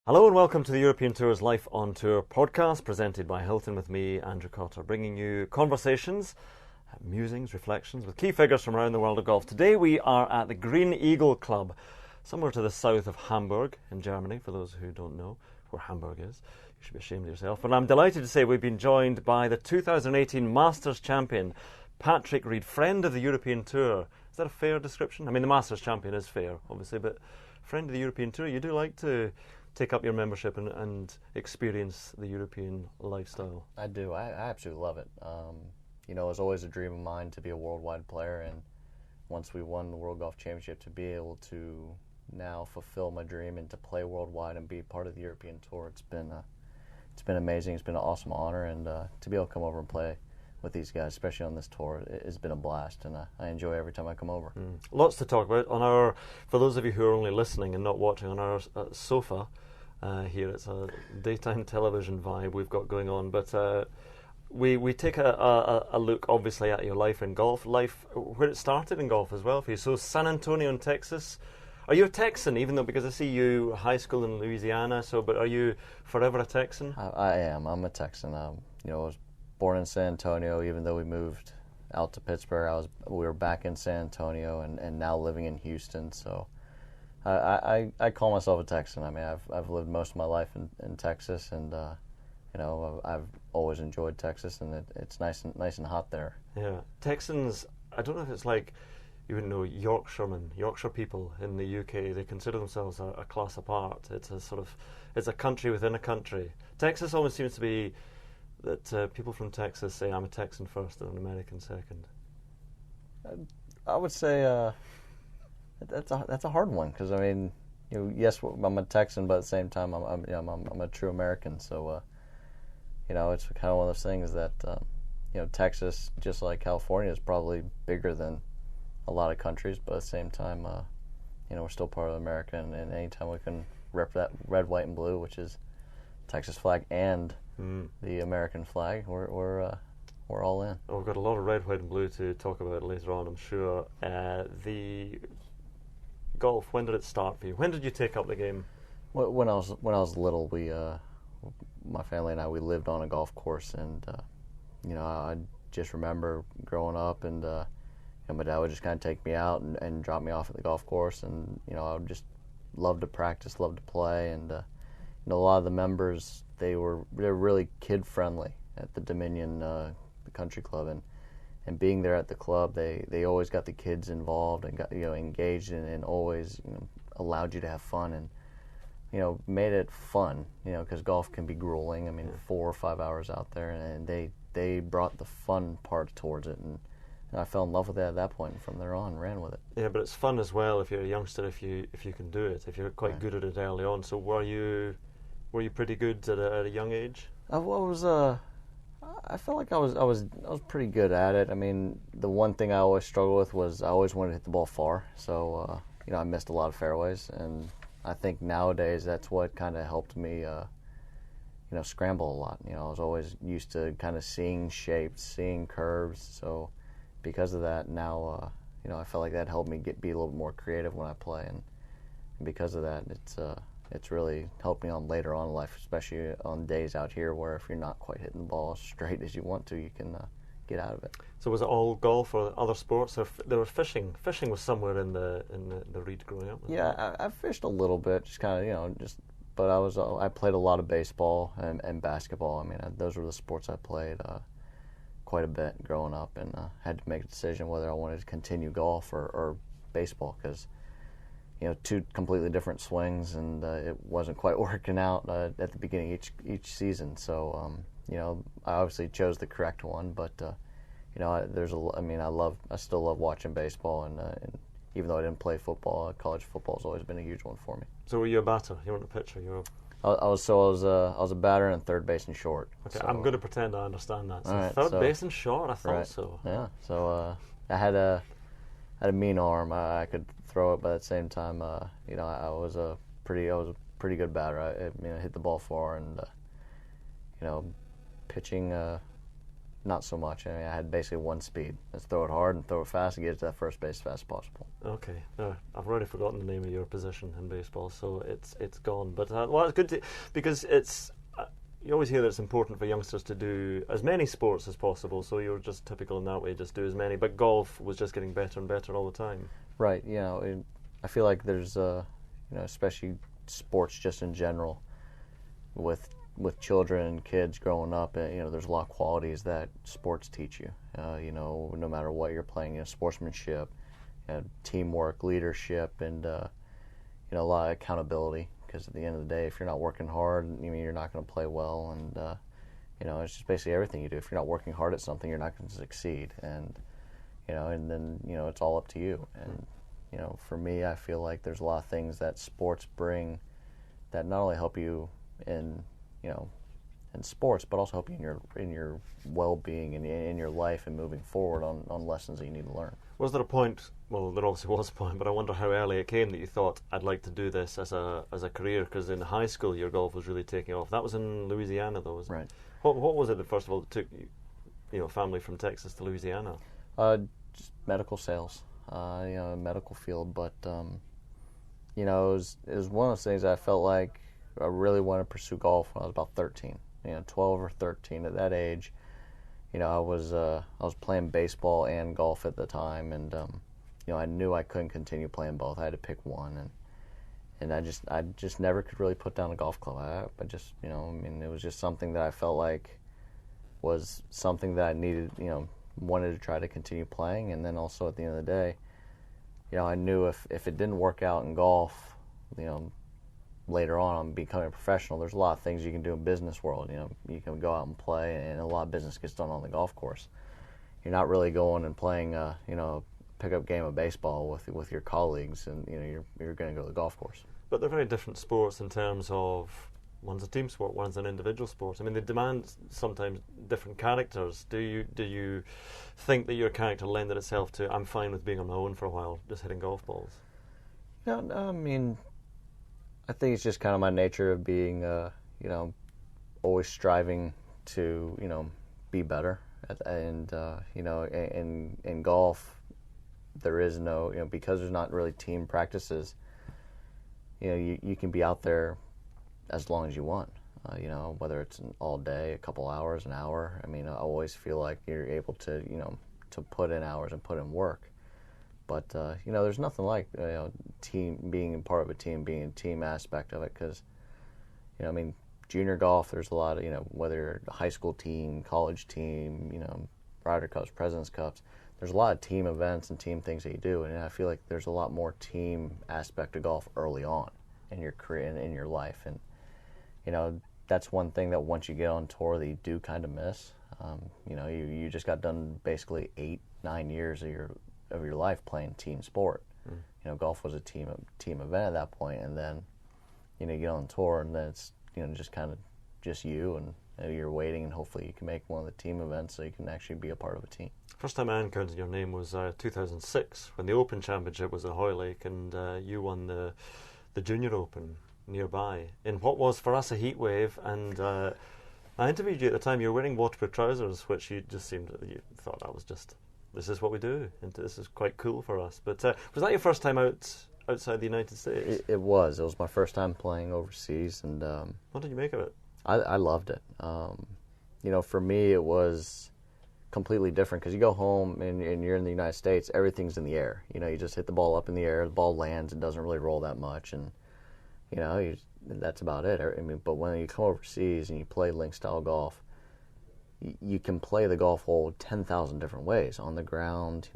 Hello and welcome to the European Tour's Life on Tour podcast, presented by Hilton with me, Andrew Cotter, bringing you conversations, musings, reflections with key figures from around the world of golf. Today we are at the Gleneagles Club, somewhere to the south of Hamburg in Germany, for those who don't know where Hamburg is. You should be ashamed of yourself. But I'm delighted to say we've been joined by the 2018 Masters champion, Patrick Reed, friend of the European Tour. Is that a fair description? I mean, the Masters champion is fair, obviously, but friend of the European Tour, you do like to take up your membership and experience the European lifestyle. I do. I absolutely love it. It was always a dream of mine to be a worldwide player, and once we won the World Golf Championship, to be able to now fulfill my dream and to play worldwide and be part of the European Tour, it's been amazing. It's been an awesome honor, and to be able to come over and play with these guys, especially on this tour, it's been a blast, and I enjoy every time I come over. Lots to talk about. For those of you who are only listening and not watching, on our sofa here, it's a daytime television vibe we've got going on, but we take a look, obviously, at your life in golf, where it started in golf as well for you. So San Antonio in Texas. Are you a Texan, even though, because I see you high school in Louisiana, but are you forever a Texan? I am. I'm a Texan. I was born in San Antonio. Even though we moved out to Pittsburgh, we were back in San Antonio and now living in Houston. So I call myself a Texan. I mean, I've lived most of my life in Texas, and I've always enjoyed Texas, and it's nice and hot there. Yeah, Texans. I don't know if it's like, you would know, Yorkshire people in the UK. They consider themselves a class apart. It's a country within a country. Texas almost seems to be that people from Texas say, I'm a Texan first and an American second. I would say that's a hard one, because I mean, yes, I'm a Texan, but at the same time, I'm a true American. So it's kind of one of those things that Texas, just like California, is probably bigger than a lot of countries, but at the same time, we're still part of America, and anytime we can rep that red, white, and blue, which is Texas flag and the American flag, we're all in. Oh, we've got a lot of red, white, and blue to talk about later on, I'm sure. The golf, when did it start for you? When did you take up the game? When I was little, my family and I, we lived on a golf course, and I just remember growing up, and my dad would just kind of take me out and drop me off at the golf course, and I would just love to practice, love to play, and a lot of the members, they're really kid friendly at the Dominion the country club, and being there at the club, they always got the kids involved and got engaged, and always allowed you to have fun, and made it fun, because golf can be grueling. I mean, 4 or 5 hours out there, and they brought the fun part towards it, and I fell in love with it at that point, and from there on, ran with it. Yeah, but it's fun as well if you're a youngster, if you can do it, if you're quite good at it early on. So were you pretty good at a young age? I felt like I was pretty good at it. I mean, the one thing I always struggled with was I always wanted to hit the ball far. So I missed a lot of fairways, and I think nowadays that's what kind of helped me scramble a lot. I was always used to kind of seeing shapes, seeing curves. So because of that, now I felt like that helped me be a little more creative when I play, and because of that, it's really helped me on later on in life, especially on days out here where if you're not quite hitting the ball as straight as you want to, you can get out of it. So was it all golf or other sports? There was fishing. Fishing was somewhere in the Reed growing up. Yeah, I fished a little bit, just kind of but I played a lot of baseball and basketball. I mean, those were the sports I played quite a bit growing up, and had to make a decision whether I wanted to continue golf or baseball, because two completely different swings, and it wasn't quite working out at the beginning of each season. So I obviously chose the correct one, but I still love watching baseball, and even though I didn't play football, college football has always been a huge one for me. So were you a batter? You weren't a pitcher? I was a batter and third base and short. Okay, so, I'm going to pretend I understand that. So right, third base and short, I thought right. so. Yeah, so I had a mean arm. I could throw it, but at the same time, I was a pretty good batter. I hit the ball far, and pitching not so much. I mean, I had basically one speed. Let's throw it hard and throw it fast and get to that first base as fast as possible. Okay. I've already forgotten the name of your position in baseball, so it's gone. But well, it's good because it's. You always hear that it's important for youngsters to do as many sports as possible. So you're just typical in that way, just do as many. But golf was just getting better and better all the time. Right. I feel like there's especially sports just in general, with children and kids growing up, there's a lot of qualities that sports teach you. No matter what you're playing, sportsmanship, teamwork, leadership, and a lot of accountability. Because at the end of the day, if you're not working hard, you're not going to play well, and it's just basically everything you do. If you're not working hard at something, you're not going to succeed, and then it's all up to you. And for me, I feel like there's a lot of things that sports bring that not only help you in sports, but also help you in your well-being and in your life and moving forward on lessons that you need to learn. Was there a point? Well, there obviously was a point, but I wonder how early it came that you thought, I'd like to do this as a career, because in high school your golf was really taking off. That was in Louisiana, though, wasn't it? Right. What was it that first of all that took family from Texas to Louisiana? Just medical sales, medical field, but it was one of those things I felt like I really wanted to pursue golf when I was about 13. 12 or 13 at that age. I was playing baseball and golf at the time, and I knew I couldn't continue playing both. I had to pick one, and I just never could really put down a golf club. It was just something that I felt like was something that I needed, wanted to try to continue playing, and then also at the end of the day, I knew if it didn't work out in golf, later on becoming a professional, there's a lot of things you can do in business world. You can go out and play, and a lot of business gets done on the golf course. You're not really going and playing pickup game of baseball with your colleagues, and you're going to go to the golf course. But they're very different sports in terms of one's a team sport, one's an individual sport. I mean, they demand sometimes different characters. Do you think that your character lended itself to, I'm fine with being on my own for a while, just hitting golf balls? No, I think it's just kind of my nature of being, always striving to, be better. And, in golf, there is no, because there's not really team practices, you can be out there as long as you want, whether it's all day, a couple hours, an hour. I always feel like you're able to, to put in hours and put in work. But, there's nothing like, team, being part of a team, being a team aspect of it, because, junior golf, there's a lot of, whether you're a high school team, college team, Ryder Cups, President's Cups, there's a lot of team events and team things that you do, and I feel like there's a lot more team aspect of golf early on in your career and in your life, and, that's one thing that once you get on tour that you do kind of miss. You just got done basically 8-9 years of your life playing team sport. Golf was a team event at that point, and then you get on tour, and then it's just kind of just you, and you're waiting, and hopefully you can make one of the team events so you can actually be a part of a team. First time I encountered your name was 2006 when the Open Championship was at Hoylake, and you won the Junior Open nearby in what was for us a heat wave, and I interviewed you at the time. You were wearing waterproof trousers, which you thought that was just, this is what we do, and this is quite cool for us. But was that your first time outside the United States? It was. It was my first time playing overseas, and what did you make of it? I loved it. For me, it was completely different because you go home and you're in the United States, everything's in the air. You just hit the ball up in the air, the ball lands, it doesn't really roll that much, and that's about it. But when you come overseas and you play link style golf, you can play the golf hole 10,000 different ways on the ground.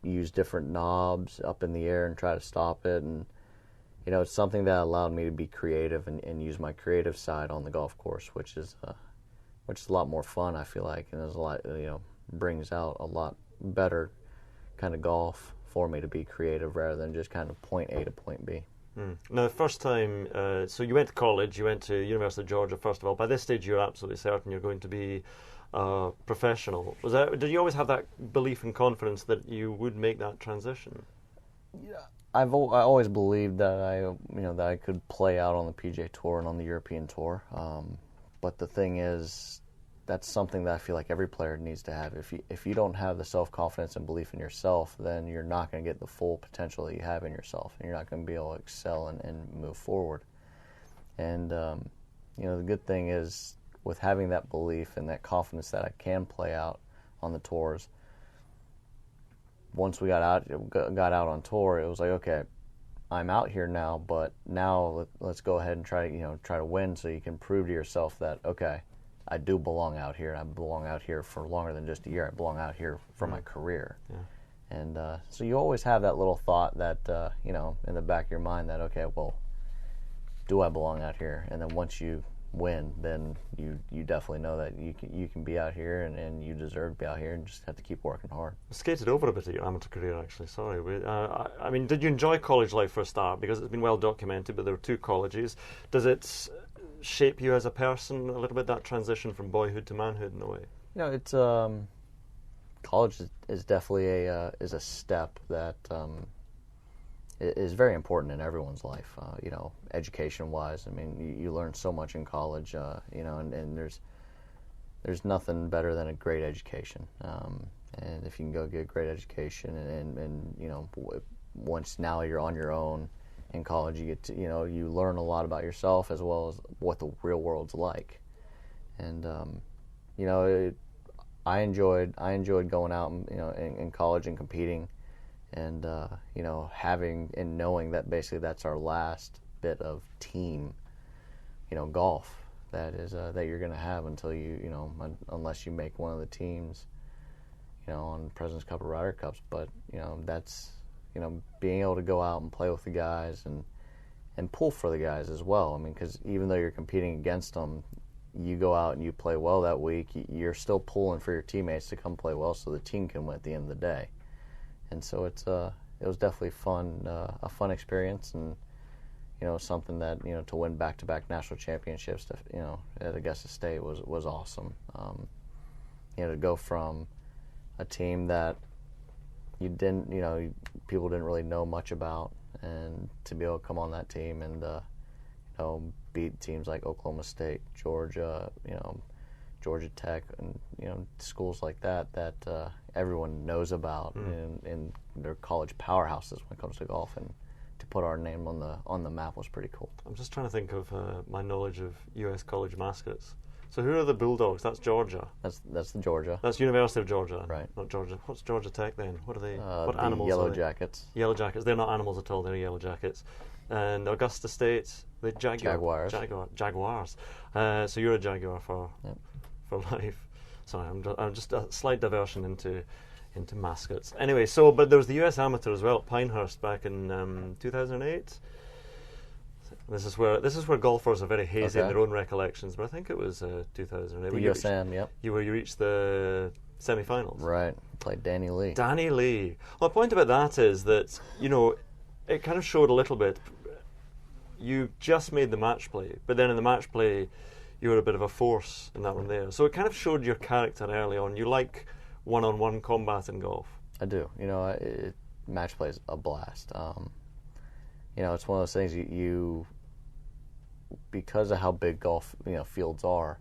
Use different knobs up in the air and try to stop it, and it's something that allowed me to be creative and use my creative side on the golf course, which is a lot more fun, I feel like, and there's a lot, brings out a lot better kind of golf for me to be creative rather than just kind of point A to point B. Now, the first time, so you went to college, you went to University of Georgia, first of all. By this stage, you're absolutely certain you're going to be a professional. Did you always have that belief and confidence that you would make that transition? Yeah, I always believed that that I could play out on the PGA Tour and on the European Tour. But the thing is, that's something that I feel like every player needs to have. If you don't have the self-confidence and belief in yourself, then you're not going to get the full potential that you have in yourself, and you're not going to be able to excel and move forward. And the good thing is, with having that belief and that confidence that I can play out on the tours, once we got out on tour, it was like, okay, I'm out here now, but now let's go ahead and try to win, so you can prove to yourself that, okay, I do belong out here. I belong out here for longer than just a year. I belong out here for my career. Yeah. And so you always have that little thought that in the back of your mind that, okay, well, do I belong out here? And then once you win, then you definitely know that you can be out here and you deserve to be out here, and just have to keep working hard. Skated over a bit of your amateur career, actually. Sorry. I mean, did you enjoy college life for a start? Because it's been well documented, but there were 2 colleges. Does it shape you as a person a little bit, that transition from boyhood to manhood in a way? It's college is definitely a step that is very important in everyone's life. Education-wise, I mean, you learn so much in college. And there's nothing better than a great education. And if you can go get a great education, and once now you're on your own in college, you get to, you learn a lot about yourself as well as what the real world's like. And I enjoyed going out in college and competing, and having and knowing that basically that's our last bit of team golf that is that you're going to have until unless you make one of the teams on President's Cup or Ryder Cups. But that's being able to go out and play with the guys and pull for the guys as well. I mean, because even though you're competing against them, you go out and you play well that week, you're still pulling for your teammates to come play well so the team can win at the end of the day. And so it was definitely a fun experience, and something that to win back-to-back national championships at Augusta State was awesome. To go from a team that people didn't really know much about, and to be able to come on that team and beat teams like Oklahoma State, Georgia, Georgia Tech, and schools like that everyone knows about, and they're college powerhouses when it comes to golf, and to put our name on the map was pretty cool. I'm just trying to think of my knowledge of U.S. college mascots. So who are the Bulldogs? That's Georgia. That's the Georgia. That's University of Georgia. Right. Not Georgia. What's Georgia Tech then? What are they? What the animals Yellow are they? Jackets. Yellow Jackets. They're not animals at all. They're Yellow Jackets. And Augusta State, the Jaguars. Jaguars. So you're a Jaguar for life. Sorry, I'm just a slight diversion into mascots. Anyway, but there was the U.S. Amateur as well at Pinehurst back in 2008. This is where golfers are very hazy in their own recollections, but I think it was 2008. The USM, yep. You reached the semi-finals. Right. Played Danny Lee. Danny Lee. Well, the point about that is that, it kind of showed a little bit. You just made the match play, but then in the match play, you were a bit of a force in that one there. So it kind of showed your character early on. You like one-on-one combat in golf. I do. Match play is a blast. It's one of those things you because of how big golf fields are,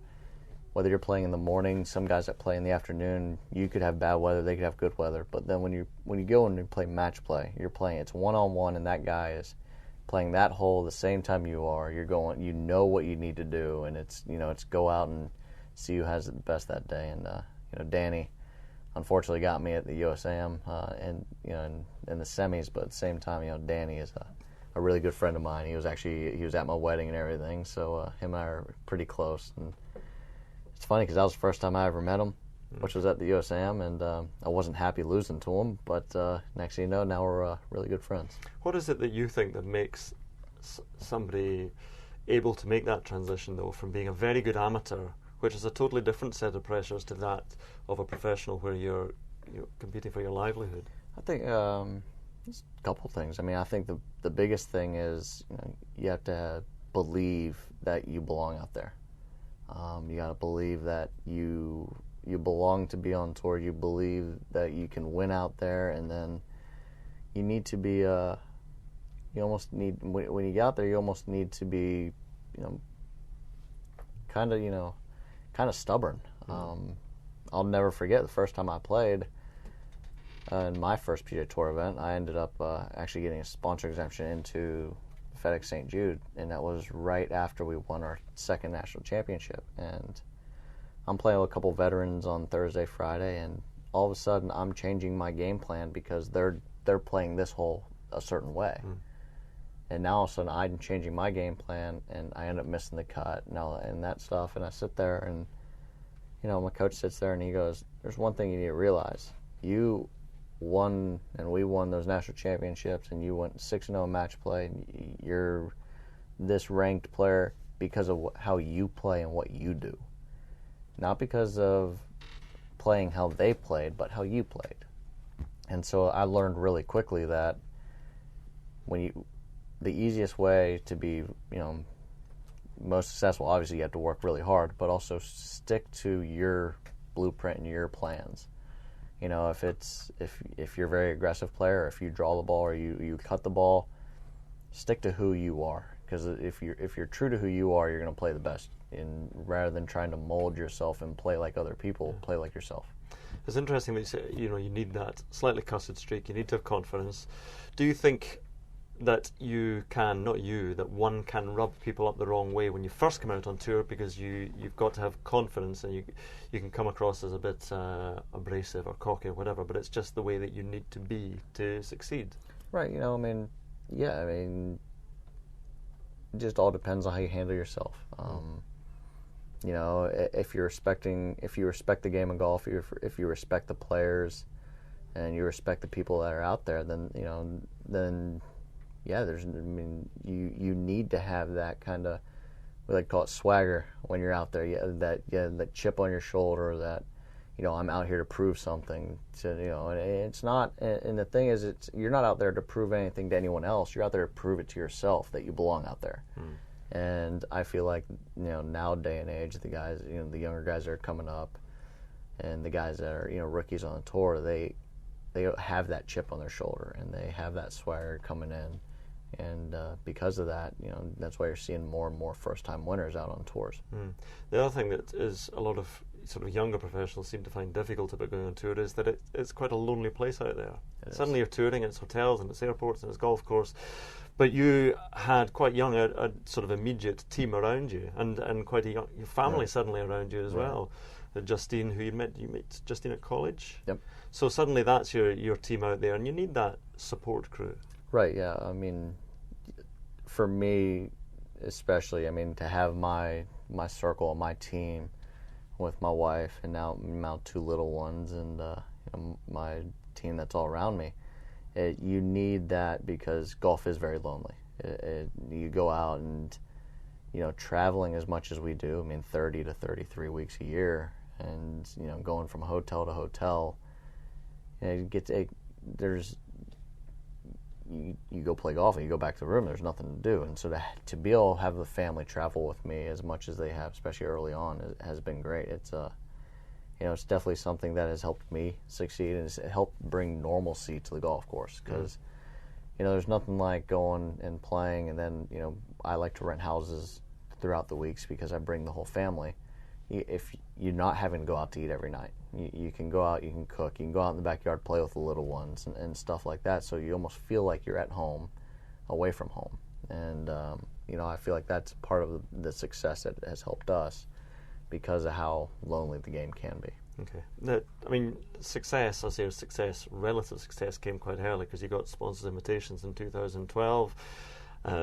whether you're playing in the morning, some guys that play in the afternoon, you could have bad weather, they could have good weather, but then when you go and you play match play, you're playing, it's one-on-one, and that guy is playing that hole the same time you are. You're going, what you need to do, and it's go out and see who has it the best that day. And Danny unfortunately got me at the USAM and in the semis, but at the same time, Danny is a really good friend of mine. He was at my wedding and everything, so him and I are pretty close. And it's funny because that was the first time I ever met him, which was at the USAM, and I wasn't happy losing to him, but next thing you know, now we're really good friends. What is it that you think that makes somebody able to make that transition, though, from being a very good amateur, which is a totally different set of pressures, to that of a professional where you're competing for your livelihood? I think there's a couple things. I mean, I think the biggest thing is you have to believe that you belong out there. You got to believe that you belong to be on tour. You believe that you can win out there, and then you need to be when you get out there, you almost need to be kind of stubborn. I'll never forget the first time I played in my first PGA Tour event. I ended up actually getting a sponsor exemption into FedEx St. Jude, and that was right after we won our second national championship. And I'm playing with a couple veterans on Thursday, Friday, and all of a sudden I'm changing my game plan because they're playing this hole a certain way. And now all of a sudden I'm changing my game plan, and I end up missing the cut and that stuff. And I sit there, and my coach sits there and he goes, "There's one thing you need to realize. You won, and we won those national championships, and you went 6-0 match play, and you're this ranked player because of how you play and what you do. Not because of playing how they played, but how you played." And so I learned really quickly that the easiest way to be, most successful, obviously you have to work really hard, but also stick to your blueprint and your plans. If you're a very aggressive player, or if you draw the ball or you cut the ball, stick to who you are. Because if you're true to who you are, you're going to play the best. And rather than trying to mold yourself and play like other people, play like yourself. It's interesting that you say, you need that slightly cussed streak. You need to have confidence. Do you think that that one can rub people up the wrong way when you first come out on tour, because you've got to have confidence, and you can come across as a bit abrasive or cocky or whatever, but it's just the way that you need to be to succeed? Right. It just all depends on how you handle yourself. If you respect the game of golf, if you respect the players, and you respect the people that are out there, then you need to have that kind of, we like to call it swagger when you're out there. That chip on your shoulder, that I'm out here to prove something. And it's not. And the thing is, you're not out there to prove anything to anyone else. You're out there to prove it to yourself that you belong out there. And I feel like now day and age, the guys, the younger guys that are coming up, and the guys that are rookies on the tour, they have that chip on their shoulder, and they have that swagger coming in. And because of that, that's why you're seeing more and more first-time winners out on tours. The other thing that is a lot of sort of younger professionals seem to find difficult about going on tour is that it's quite a lonely place out there. Suddenly you're touring, and it's hotels and it's airports and it's golf course. But you had quite young a sort of immediate team around you, and quite a young family suddenly around you as well. Justine, who you met Justine at college. Yep. So suddenly that's your team out there, and you need that support crew. Right. Yeah. For me, especially, to have my circle, my team, with my wife, and now 2 little ones, and my team that's all around me. You need that, because golf is very lonely. You go out and, traveling as much as we do, 30 to 33 weeks a year, and, going from hotel to hotel, you go play golf and you go back to the room, there's nothing to do. And so to be able to have the family travel with me as much as they have, especially early on, has been great. It's it's definitely something that has helped me succeed, and it's helped bring normalcy to the golf course. Because there's nothing like going and playing, and then I like to rent houses throughout the weeks because I bring the whole family. If you're not having to go out to eat every night, you can go out, you can cook, you can go out in the backyard, play with the little ones and stuff like that. So you almost feel like you're at home, away from home. And I feel like that's part of the success that has helped us, because of how lonely the game can be. Okay. Relative success came quite early, because you got sponsors' invitations in 2012,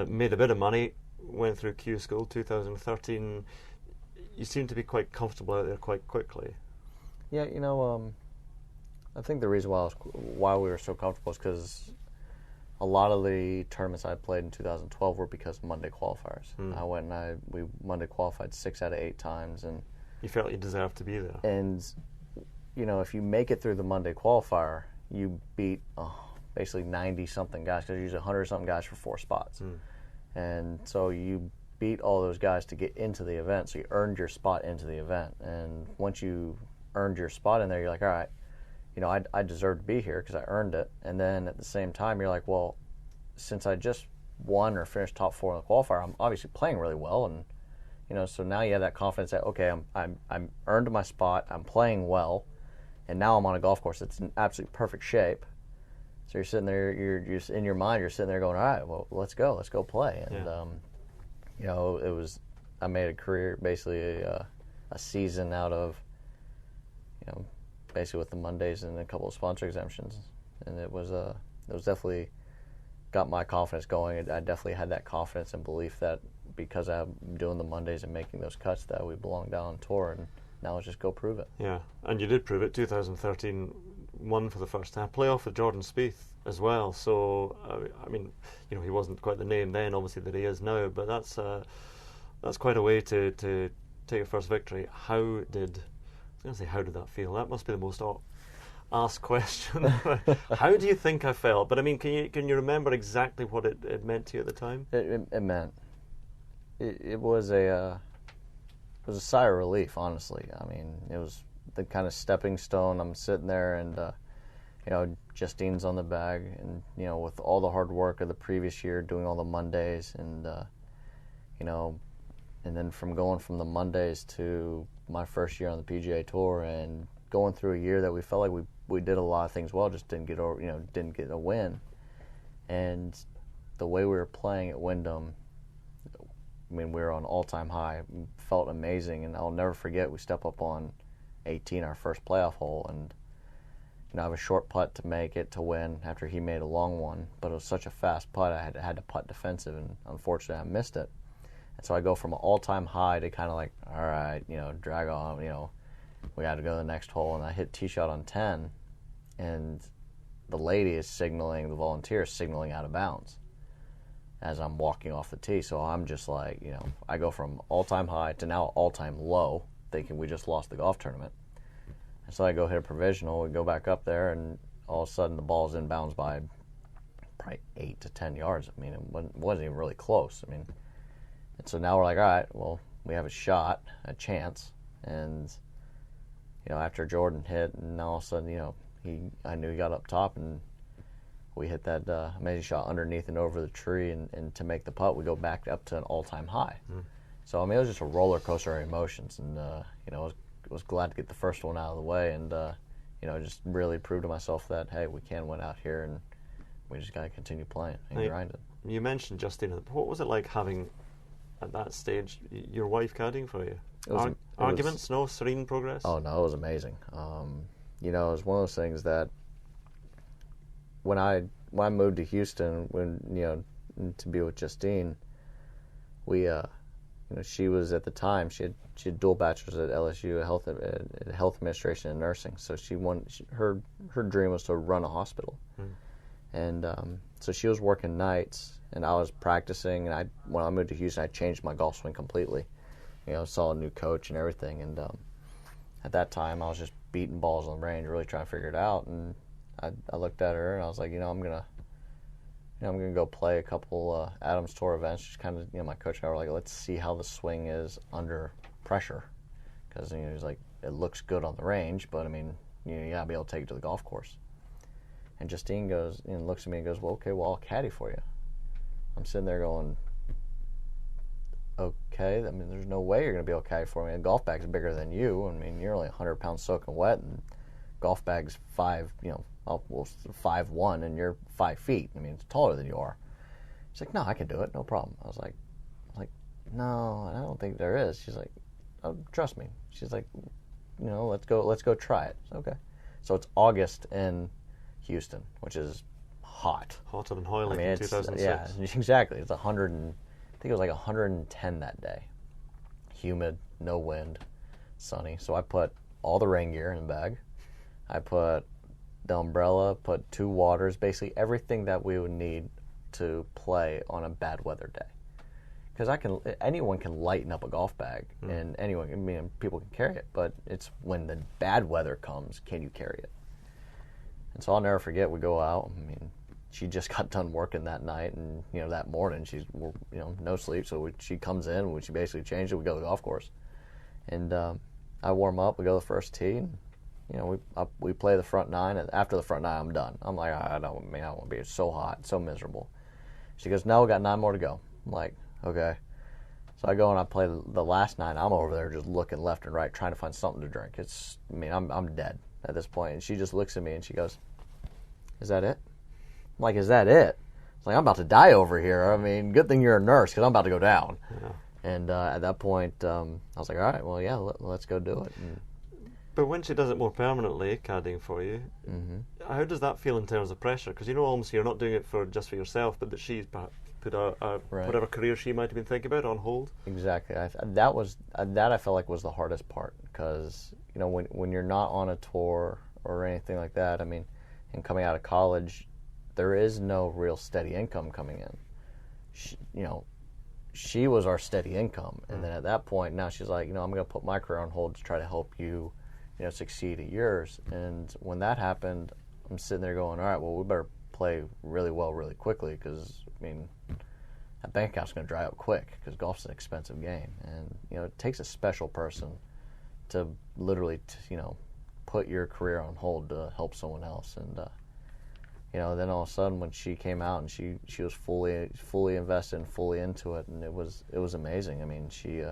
made a bit of money, went through Q School 2013. You seem to be quite comfortable out there quite quickly. Yeah, I think the reason why we were so comfortable is because a lot of the tournaments I played in 2012 were because of Monday qualifiers. I went and we Monday qualified 6 out of 8 times, and you felt you deserved to be there. And if you make it through the Monday qualifier, you beat basically 90-something guys, because there's 100-something guys for 4 spots. And so you beat all those guys to get into the event, so you earned your spot into the event. And once you earned your spot in there, you're like, all right, I deserve to be here because I earned it. And then at the same time, you're like, well, since I just won or finished top 4 in the qualifier, I'm obviously playing really well, and so now you have that confidence that, okay, I'm earned my spot, I'm playing well, and now I'm on a golf course that's in absolute perfect shape. So you're sitting there, you're just in your mind, you're sitting there going, all right, well, let's go play. And I made a career, basically a season out of, basically with the Mondays and a couple of sponsor exemptions, and it was definitely got my confidence going. I definitely had that confidence and belief that because I'm doing the Mondays and making those cuts, that we belong down on tour, and now let's just go prove it. Yeah, and you did prove it. 2013, won for the first time, playoff with Jordan Spieth as well. So I mean, he wasn't quite the name then, obviously, that he is now, but that's quite a way to take your first victory. How did that feel? That must be the most asked question. How do you think I felt? But I mean, can you remember exactly what it meant to you at the time? It meant it was a sigh of relief, honestly. I mean, it was the kind of stepping stone. I'm sitting there, and Justine's on the bag, and with all the hard work of the previous year, doing all the Mondays, and and then going from the Mondays to my first year on the PGA Tour, and going through a year that we felt like we did a lot of things well, just didn't get a win. And the way we were playing at Wyndham, I mean, we were on all-time high. Felt amazing, and I'll never forget, we step up on 18, our first playoff hole, and I have a short putt to make it to win after he made a long one, but it was such a fast putt, I had to putt defensive, and unfortunately I missed it. And so I go from an all-time high to kind of like, all right, drag on, we got to go to the next hole, and I hit tee shot on 10, and the lady is signaling, the volunteer is signaling out of bounds as I'm walking off the tee. So I'm just like, I go from all-time high to now all-time low, thinking we just lost the golf tournament. And so I go hit a provisional, we go back up there, and all of a sudden the ball's inbounds by probably 8 to 10 yards. I mean, it wasn't even really close. I mean, and so now we're like, all right, well, we have a chance. And, after Jordan hit, and all of a sudden, I knew he got up top, and we hit that amazing shot underneath and over the tree, and to make the putt, we go back up to an all-time high. So, I mean, it was just a roller coaster of emotions, and, was glad to get the first one out of the way, and, just really prove to myself that, hey, we can win out here, and we just got to continue playing and grind it. You mentioned Justine. What was it like having, at that stage, your wife caddying for you? Arguments? No? Serene progress? Oh, no, it was amazing. It was one of those things that when I moved to Houston, to be with Justine, we, she was at the time, she had dual bachelors at LSU, health administration and nursing. So her dream was to run a hospital. And so she was working nights, and I was practicing, and when I moved to Houston, I changed my golf swing completely. Saw a new coach and everything, and at that time, I was just beating balls on the range, really trying to figure it out. And I looked at her, and I was like, I'm gonna go play a couple Adams Tour events. Just kind of, my coach and I were like, let's see how the swing is under pressure, because he's like, it looks good on the range, but I mean, you gotta be able to take it to the golf course. And Justine goes and looks at me and goes, well, okay, well, I'll caddy for you. I'm sitting there going, okay, I mean, there's no way you're going to be able to caddy for me. A golf bag's bigger than you. I mean, you're only 100 pounds soaking wet, and golf bag's 5'1", and you're 5 feet. I mean, it's taller than you are. She's like, no, I can do it, no problem. I was like, no, I don't think there is. She's like, oh, trust me. She's like, let's go try it. Okay. So it's August in Houston, which is hot. Hotter than Hoyle in 2006. Yeah, exactly. It's 100 and I think it was like 110 that day. Humid, no wind, sunny. So I put all the rain gear in the bag. I put the umbrella, put 2 waters, basically everything that we would need to play on a bad weather day. Because anyone can lighten up a golf bag, and people can carry it, but it's when the bad weather comes, can you carry it? And so I'll never forget, we go out, I mean, she just got done working that night, and that morning she's no sleep. So she comes in, when she basically changed it, we go to the golf course, and I warm up. We go to the first tee, and we play the front 9. And after the front 9, I'm done. I'm like, I don't want to be so hot, so miserable. She goes, no, we got 9 more to go. I'm like, okay. So I go and I play the last 9. I'm over there just looking left and right, trying to find something to drink. I'm dead at this point. And she just looks at me and she goes, "Is that it?" I'm like, "Is that it?" It's like, I'm about to die over here. I mean, good thing you're a nurse because I'm about to go down. Yeah. And at that point, I was like, all right, well, yeah, let's go do it. But when she does it more permanently, caddying for you, how does that feel in terms of pressure? Because almost you're not doing it just for yourself, but that she's perhaps put whatever career she might have been thinking about on hold. Exactly. That I felt like was the hardest part because when you're not on a tour or anything like that, I mean, and coming out of college, there is no real steady income coming in. She was our steady income, and then at that point, now she's like, I'm going to put my career on hold to try to help you, succeed at yours. And when that happened, I'm sitting there going, all right, well, we better play really well really quickly because, that bank account's going to dry up quick because golf's an expensive game. And, it takes a special person to literally, put your career on hold to help someone else. And, then all of a sudden when she came out and she was fully invested and fully into it, and it was amazing. I mean, she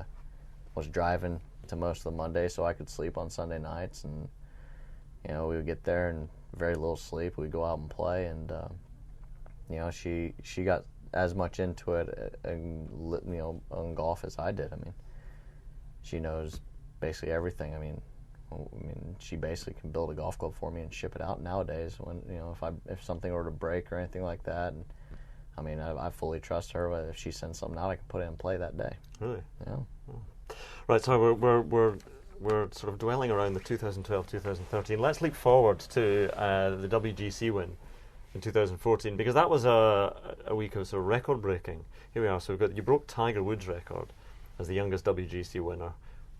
was driving to most of the Mondays so I could sleep on Sunday nights, and we would get there and very little sleep. We'd go out and play, and she got as much into it on golf as I did. I mean, she knows basically everything. I mean, she basically can build a golf club for me and ship it out nowadays. When if something were to break or anything like that, and I fully trust her. If she sends something out, I can put it in play that day. Really? Yeah. Oh. Right. So we're sort of dwelling around the 2012-2013. Let's leap forward to the WGC win in 2014 because that was a week of sort of record breaking. Here we are. So you broke Tiger Woods' record as the youngest WGC winner,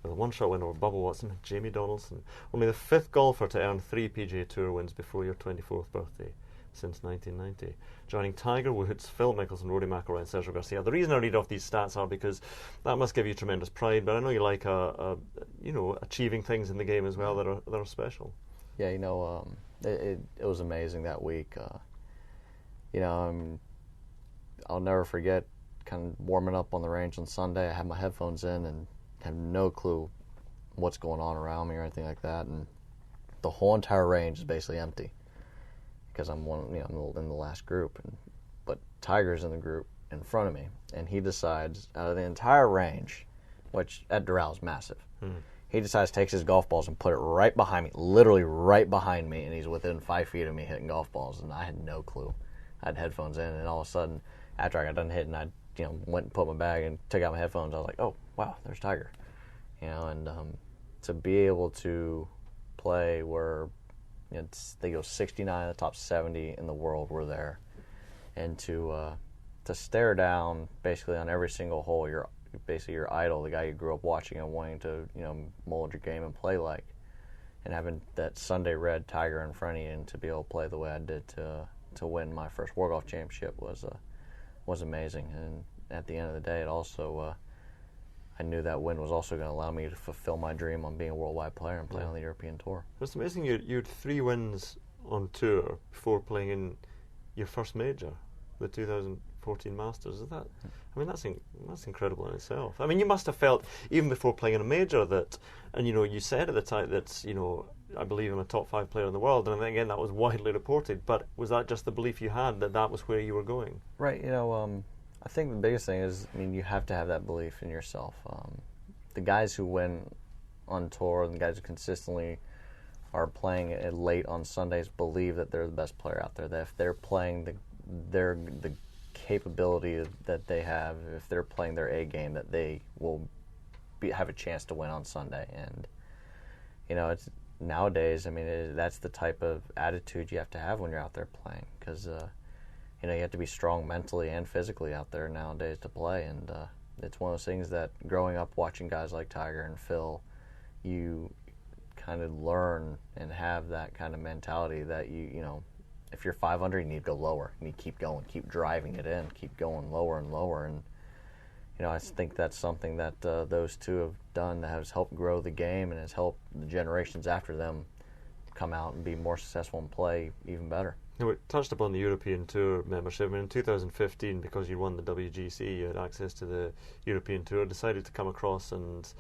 with a one-shot win over Bubba Watson and Jamie Donaldson. Only the 5th golfer to earn 3 PGA Tour wins before your 24th birthday since 1990. Joining Tiger Woods, Phil Mickelson, Rory McIlroy and Sergio Garcia. The reason I read off these stats are because that must give you tremendous pride, but I know you like achieving things in the game as well that are special. Yeah, it was amazing that week. I'll never forget kind of warming up on the range on Sunday. I had my headphones in and have no clue what's going on around me or anything like that, and the whole entire range is basically empty because I'm in the last group, but Tiger's in the group in front of me, and he decides out of the entire range, which at Doral is massive, he decides takes his golf balls and put it right behind me, literally right behind me, and he's within 5 feet of me hitting golf balls, and I had no clue. I had headphones in, and all of a sudden, after I got done hitting, I went and put my bag and took out my headphones. I was like, oh, wow, there's Tiger. And to be able to play where they go 69, the top 70 in the world were there, and to stare down basically on every single hole, your idol, the guy you grew up watching and wanting to mold your game and play like, and having that Sunday red Tiger in front of you, and to be able to play the way I did to win my first World Golf Championship was amazing. And at the end of the day, it also I knew that win was also going to allow me to fulfill my dream on being a worldwide player and play on the European Tour. It's amazing you had 3 wins on tour before playing in your first major, the 2014 Masters. Is that? That's incredible in itself. You must have felt even before playing in a major that, and you said at the time that I believe I'm a top 5 player in the world, and again that was widely reported. But was that just the belief you had that was where you were going? Right. I think the biggest thing is, you have to have that belief in yourself. The guys who win on tour and the guys who consistently are playing it late on Sundays believe that they're the best player out there. That if they're playing the capability that they have, if they're playing their A game, that they will have a chance to win on Sunday. And it's nowadays. That's the type of attitude you have to have when you're out there playing, because you have to be strong mentally and physically out there nowadays to play. And it's one of those things that growing up watching guys like Tiger and Phil, you kind of learn and have that kind of mentality that if you're 500, you need to go lower. You need to keep going, keep driving it in, keep going lower and lower. And I think that's something that those two have done that has helped grow the game and has helped the generations after them come out and be more successful and play even better. Now, we touched upon the European Tour membership. I mean, in 2015, because you won the WGC, you had access to the European Tour, decided to come across and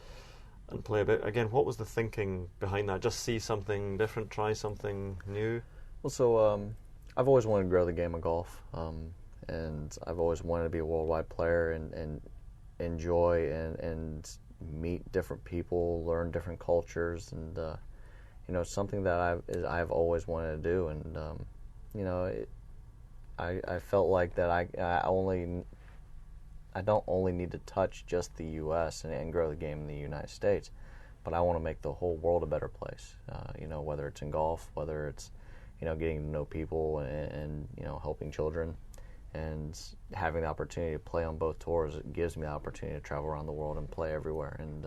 play a bit. Again, what was the thinking behind that? Just see something different, try something new? Well, so I've always wanted to grow the game of golf, and I've always wanted to be a worldwide player and enjoy and meet different people, learn different cultures, and something that I've always wanted to do. And I felt like that I don't only need to touch just the U.S. and grow the game in the United States, but I want to make the whole world a better place. Whether it's in golf, whether it's getting to know people and helping children, and having the opportunity to play on both tours. It gives me the opportunity to travel around the world and play everywhere, and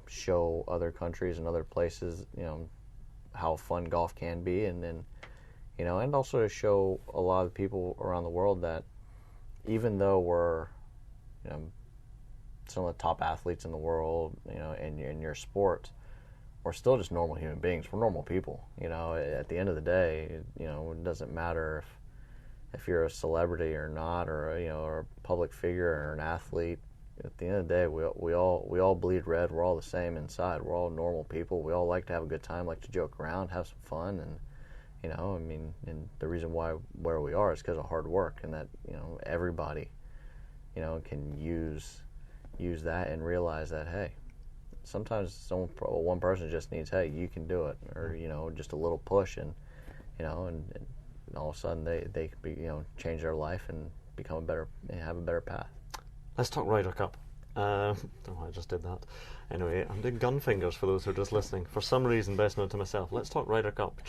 show other countries and other places how fun golf can be, and then and also to show a lot of people around the world that even though we're some of the top athletes in the world, in your sport, we're still just normal human beings. We're normal people. At the end of the day, it doesn't matter if you're a celebrity or not, or or a public figure or an athlete. At the end of the day, we all bleed red. We're all the same inside. We're all normal people. We all like to have a good time, like to joke around, have some fun, and and the reason where we are is because of hard work, and that everybody can use that and realize that, hey, sometimes one person just needs, hey, you can do it, or just a little push, and and all of a sudden they could be change their life and become have a better path. Let's talk Ryder Cup. I just did that. Anyway, I'm doing gun fingers for those who are just listening. For some reason, best known to myself. Let's talk Ryder Cup.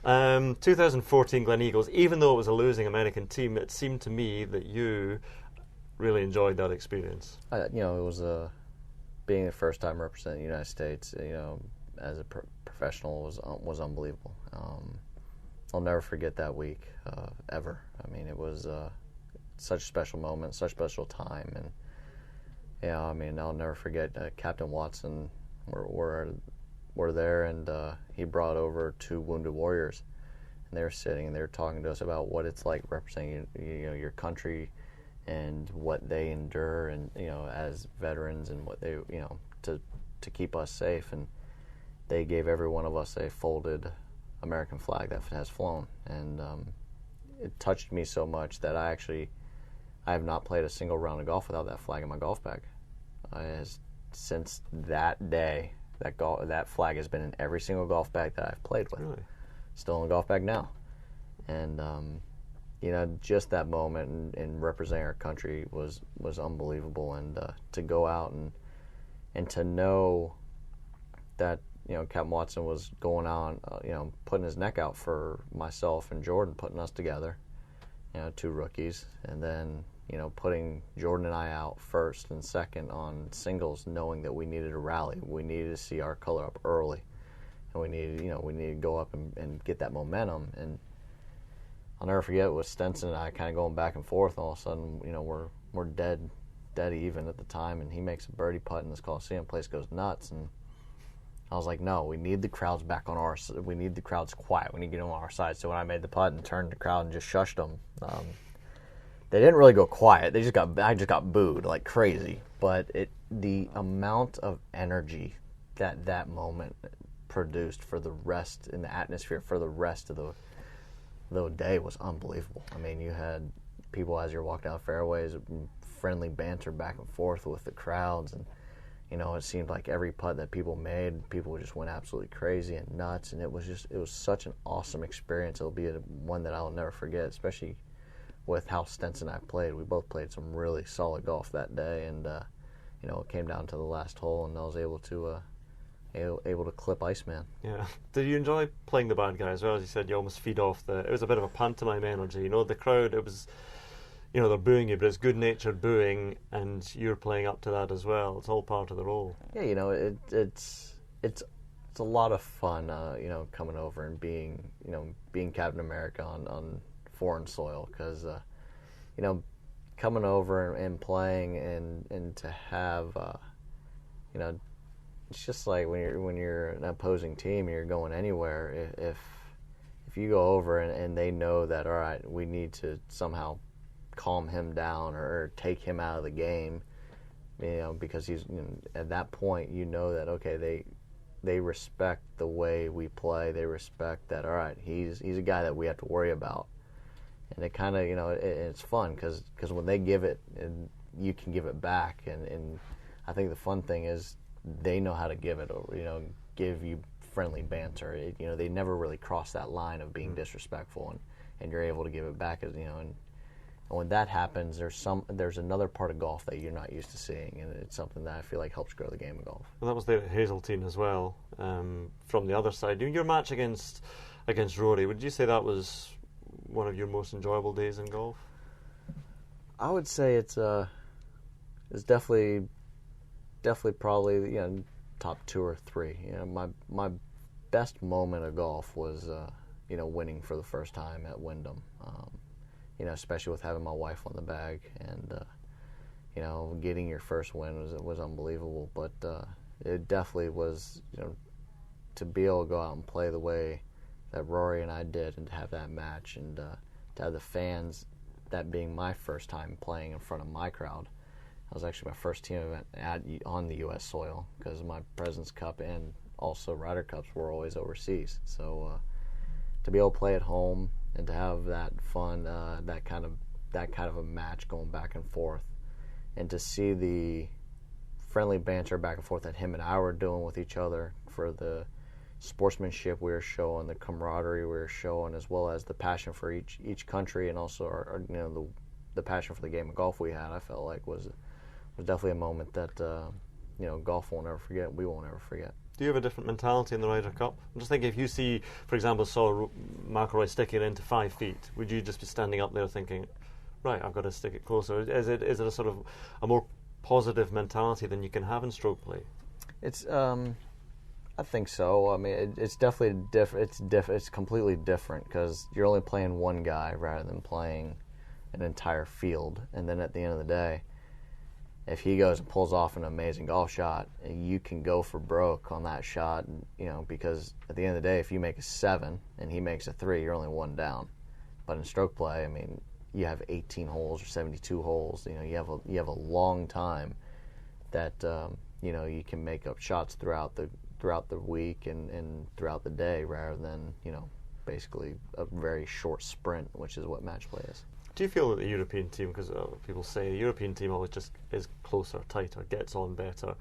2014 Gleneagles. Even though it was a losing American team, it seemed to me that you really enjoyed that experience. It was being the first time representing the United States. As a professional was unbelievable. I'll never forget that week ever. I mean, it was such a special moment, such a special time, and I'll never forget Captain Watson. We're there, and he brought over 2 wounded warriors, and they were sitting and they were talking to us about what it's like representing your country and what they endure, and as veterans, and what they to keep us safe. And they gave every one of us a folded American flag that has flown, and it touched me so much that I have not played a single round of golf without that flag in my golf bag. Since that day, that flag has been in every single golf bag that I've played with. Really? Still in the golf bag now. And just that moment and representing our country was unbelievable. And to go out and to know that Captain Watson was going on, putting his neck out for myself and Jordan, putting us together, 2 rookies, and then putting Jordan and I out first and second on singles, knowing that we needed a rally. We needed to see our color up early, and we needed to go up and get that momentum. And I'll never forget, with Stenson and I kind of going back and forth, and all of a sudden, we're dead even at the time, and he makes a birdie putt in this Coliseum. Place goes nuts, and I was like, no, we need the crowds back on our side. We need the crowds quiet. We need to get them on our side. So when I made the putt and turned the crowd and just shushed them, they didn't really go quiet. I just got booed like crazy. But the amount of energy that moment produced for the rest in the atmosphere for the rest of the day was unbelievable. I mean, you had people as you're walking down fairways, friendly banter back and forth with the crowds, and it seemed like every putt that people made, people just went absolutely crazy and nuts, and it was such an awesome experience. It'll be one that I'll never forget, especially with how Stenson and I played. We both played some really solid golf that day, and it came down to the last hole, and I was able to clip Iceman. Yeah. Did you enjoy playing the bad guy as well? As you said, you almost feed off it was a bit of a pantomime energy. The crowd, it was, they're booing you, but it's good-natured booing, and you're playing up to that as well. It's all part of the role. Yeah, it's a lot of fun, coming over and being Captain America on foreign soil, because coming over and playing and to have it's just like when you're an opposing team and you're going anywhere. If if you go over and they know that, all right, we need to somehow calm him down or take him out of the game, because he's, at that point, that, okay, they respect the way we play. They respect that, all right, he's a guy that we have to worry about. And it kind of, it's fun because when they give it, and you can give it back. And I think the fun thing is they know how to give it, or, give you friendly banter. They never really cross that line of being disrespectful, and you're able to give it back, and when that happens, there's another part of golf that you're not used to seeing, and it's something that I feel like helps grow the game of golf. Well, that was there at Hazeltine as well. From the other side, your match against Rory, would you say that was one of your most enjoyable days in golf? I would say it's definitely probably top 2 or 3. My best moment of golf was winning for the first time at Wyndham. Especially with having my wife on the bag, and getting your first win was unbelievable. But it definitely was, to be able to go out and play the way that Rory and I did, and to have that match, and to have the fans, that being my first time playing in front of my crowd. That was actually my first team event on the U.S. soil, because my President's Cup and also Ryder Cups were always overseas. So to be able to play at home and to have that fun, that kind of a match going back and forth, and to see the friendly banter back and forth that him and I were doing with each other, for the sportsmanship we were showing, the camaraderie we were showing, as well as the passion for each country, and also our the passion for the game of golf we had, I felt like was definitely a moment that golf won't ever forget. We won't ever forget. Do you have a different mentality in the Ryder Cup? I'm just thinking, if you see, for example, saw McIlroy sticking it into 5 feet, would you just be standing up there thinking, right, I've got to stick it closer? Is it a sort of a more positive mentality than you can have in stroke play? It's I think so. I mean, it's definitely it's completely different, because you're only playing one guy rather than playing an entire field. And then at the end of the day, if he goes and pulls off an amazing golf shot, you can go for broke on that shot, because at the end of the day, if you make a 7 and he makes a 3, you're only 1 down. But in stroke play, I mean, you have 18 holes or 72 holes. You have a long time that you can make up shots throughout the week and throughout the day, rather than basically a very short sprint, which is what match play is. Do you feel that the European team, because people say the European team always just is closer, tighter, gets on better,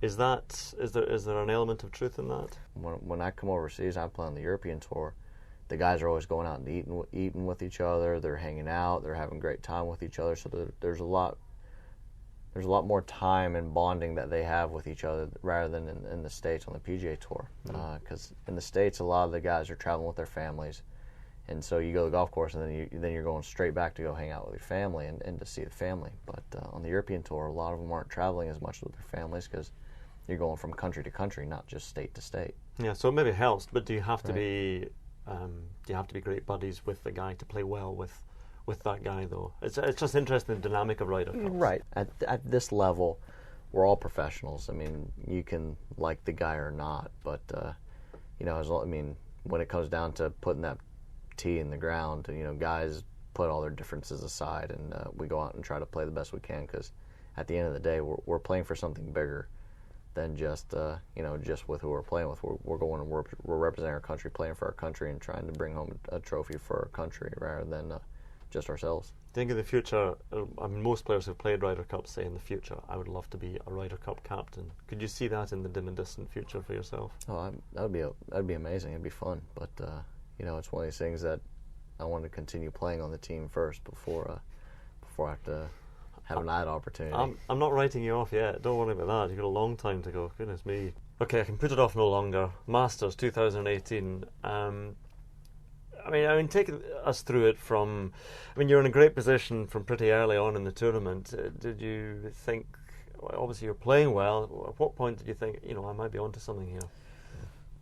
is there an element of truth in that? When I come overseas, I play on the European tour. The guys are always going out and eating with each other. They're hanging out. They're having great time with each other. So there's a lot more time and bonding that they have with each other, rather than in the States on the PGA Tour. Because in the States, a lot of the guys are traveling with their families. And so you go to the golf course, and then you're going straight back to go hang out with your family and to see the family. But on the European Tour, a lot of them aren't traveling as much with their families, because you're going from country to country, not just state to state. Yeah, so it maybe helps, but do you have to be great buddies with the guy to play well with that guy, though? It's just interesting, the dynamic of Ryder Cups. Right. At this level, we're all professionals. I mean, you can like the guy or not, but when it comes down to putting that tee in the ground, guys put all their differences aside, and we go out and try to play the best we can, because at the end of the day, we're playing for something bigger than just with who we're playing with. We're going and we're representing our country, playing for our country, and trying to bring home a trophy for our country, rather than just ourselves. Think in the future, most players who've played Ryder Cup say in the future, I would love to be a Ryder Cup captain. Could you see that in the dim and distant future for yourself? Oh, that'd be amazing. It'd be fun, but it's one of these things that I want to continue playing on the team first before I have to have that opportunity. I'm not writing you off yet. Don't worry about that. You've got a long time to go. Goodness me. Okay, I can put it off no longer. Masters 2018. Take us through it from... you're in a great position from pretty early on in the tournament. Did you think... obviously, you're playing well. At what point did you think, I might be onto something here?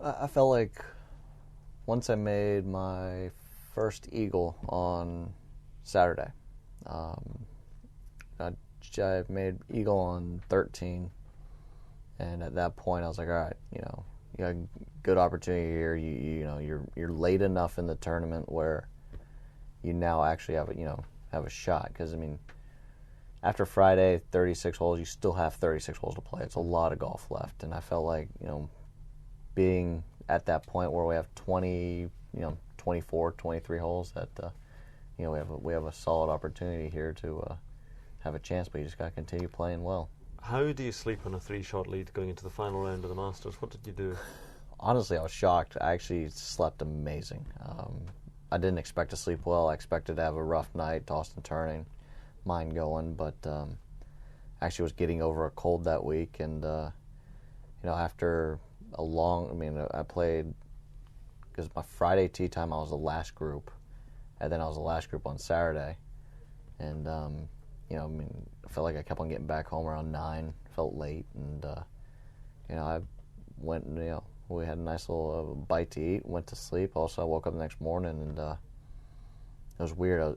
I felt like once I made my first eagle on Saturday, I made eagle on 13, and at that point I was like, all right, you got a good opportunity here. You know you're late enough in the tournament where you now actually have a shot. Because I mean, after Friday, 36 holes, you still have 36 holes to play. It's a lot of golf left, and I felt like being at that point where we have 24, 23 holes that we have a solid opportunity here to have a chance, but you just got to continue playing well. How do you sleep on a 3-shot lead going into the final round of the Masters? What did you do? Honestly, I was shocked. I actually slept amazing. I didn't expect to sleep well. I expected to have a rough night, tossed and turning, mind going, but actually was getting over a cold that week, and after a long, I played, because my Friday tee time I was the last group, and then I was the last group on Saturday, and I felt like I kept on getting back home around 9, felt late, and I went, we had a nice little bite to eat, went to sleep. Also, I woke up the next morning, and it was weird.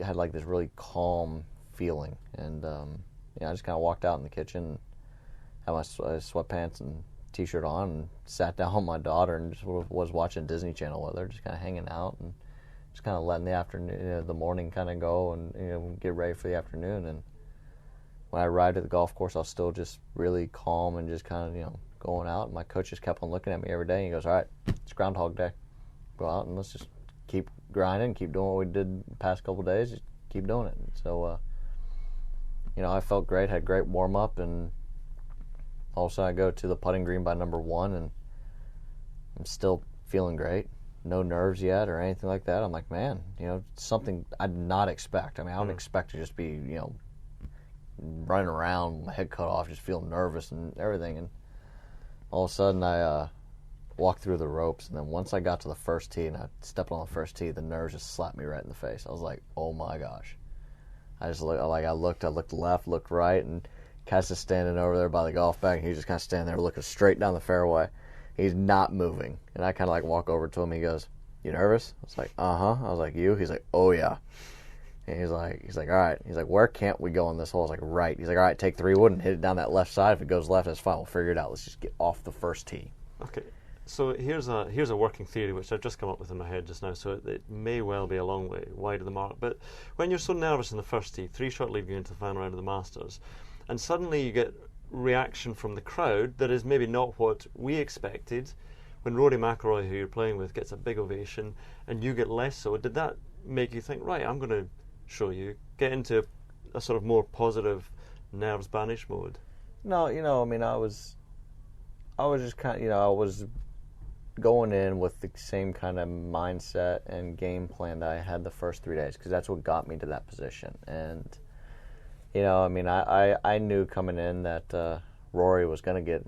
Had like this really calm feeling, and I just kind of walked out in the kitchen, had my sweatpants and T-shirt on, and sat down with my daughter and just was watching Disney Channel with her, just kind of hanging out and just kind of letting the afternoon, the morning kind of go, and get ready for the afternoon. And when I arrived at the golf course, I was still just really calm and just kind of going out. And my coach just kept on looking at me every day, and he goes, "All right, it's Groundhog Day. Go out and let's just keep grinding, keep doing what we did the past couple of days. Just keep doing it." And so, I felt great, had a great warm up, and also I go to the putting green by number 1, and I'm still feeling great. No nerves yet or anything like that. I'm like, man, something I did not expect. I don't expect to just be, running around, my head cut off, just feeling nervous and everything. And all of a sudden I walked through the ropes, and then once I got to the first tee and I stepped on the first tee, the nerves just slapped me right in the face. I was like, oh my gosh. I looked left, looked right, and Cass is standing over there by the golf bag, and he's just kind of standing there looking straight down the fairway. He's not moving. And I kind of walk over to him. He goes, "You nervous?" I was like, "Uh-huh." I was like, "You?" He's like, "Oh, yeah." And he's like, "All right." He's like, "Where can't we go on this hole?" I was like, "Right." He's like, "All right, take 3 wood and hit it down that left side. If it goes left, that's fine. We'll figure it out. Let's just get off the first tee." Okay. So here's a working theory which I've just come up with in my head just now, so it may well be a long way wide of the mark. But when you're so nervous in the first tee, 3-shot lead going into the final round of the Masters, and suddenly you get reaction from the crowd that is maybe not what we expected. When Rory McIlroy, who you're playing with, gets a big ovation and you get less so, did that make you think, right, I'm going to show you, get into a sort of more positive, nerves banish mode? No, I was just kind of, I was going in with the same kind of mindset and game plan that I had the first 3 days, because that's what got me to that position. And I knew coming in that Rory was going to get,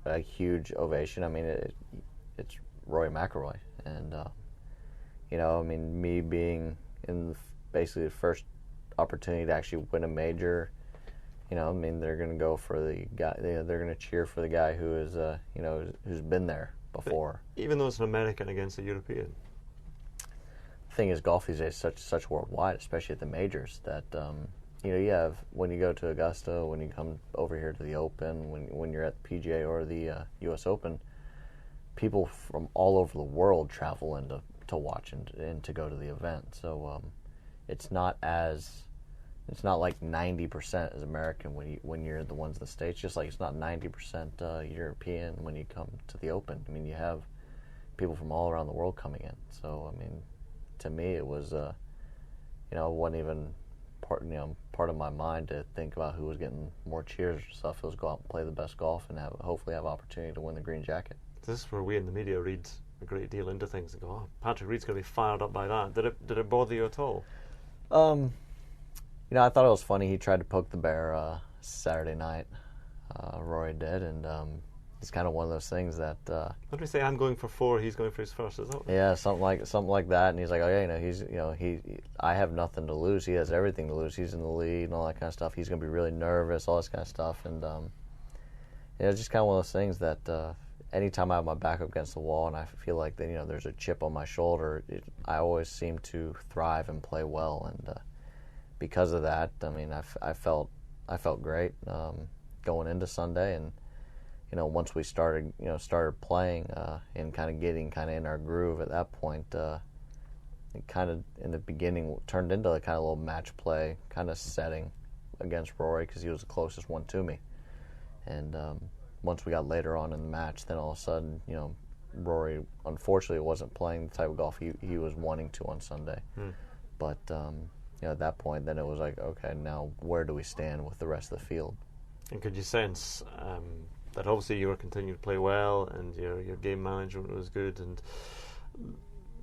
a huge ovation. It's Rory McIlroy, and me being in basically the first opportunity to actually win a major, they're going to go for the guy. They're going to cheer for the guy who is, who's been there before. But even though it's an American against a European. The thing is, golf these days is such worldwide, especially at the majors, that you have, when you go to Augusta, when you come over here to the Open, when you're at the PGA or the U.S. Open, people from all over the world travel in to watch and to go to the event. So it's not like 90% is American when you're the ones in the States, just like it's not 90% European when you come to the Open. You have people from all around the world coming in. So to me it was it wasn't even part of my mind to think about who was getting more cheers or stuff. It was go out and play the best golf and hopefully have opportunity to win the green jacket. This is where we in the media read a great deal into things and go, "Oh, Patrick Reed's going to be fired up by that." Did it bother you at all? I thought it was funny. He tried to poke the bear Saturday night. Rory did, and it's kind of one of those things that. What did we say? I'm going for 4. He's going for his first. Is that? Yeah, something like that. And he's like, "Oh yeah, I have nothing to lose. He has everything to lose. He's in the lead and all that kind of stuff. He's going to be really nervous, all this kind of stuff." And it's just kind of one of those things that anytime I have my back up against the wall and I feel like that there's a chip on my shoulder, I always seem to thrive and play well. And because of that, I felt great going into Sunday, and once we started playing and kind of getting in our groove at that point, it kind of in the beginning turned into a kind of little match play kind of setting against Rory because he was the closest one to me. And once we got later on in the match, then all of a sudden, Rory unfortunately wasn't playing the type of golf he was wanting to on Sunday. But at that point, then it was like, okay, now where do we stand with the rest of the field? And could you sense that obviously you were continuing to play well and your game management was good, and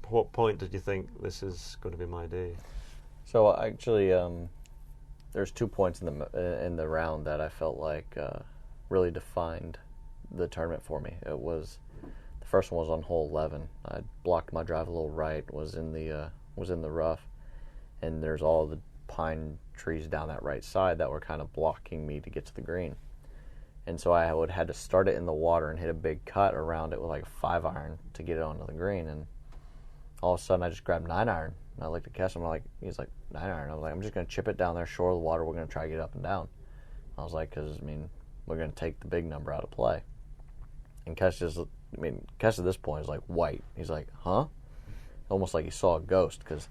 what point did you think this is going to be my day? So actually, there's 2 points in the round that I felt like really defined the tournament for me. It was the first one was on hole 11. I blocked my drive a little right, was in the rough, and there's all the pine trees down that right side that were kind of blocking me to get to the green. And so I would had to start it in the water and hit a big cut around it with like a 5-iron to get it onto the green. And all of a sudden I just grabbed 9-iron. And I looked at Kess and he's like, 9-iron. I was like, I'm just going to chip it down there, shore of the water. We're going to try to get up and down. I was like, because, we're going to take the big number out of play. And Kess at this point is like white. He's like, huh? Almost like he saw a ghost, because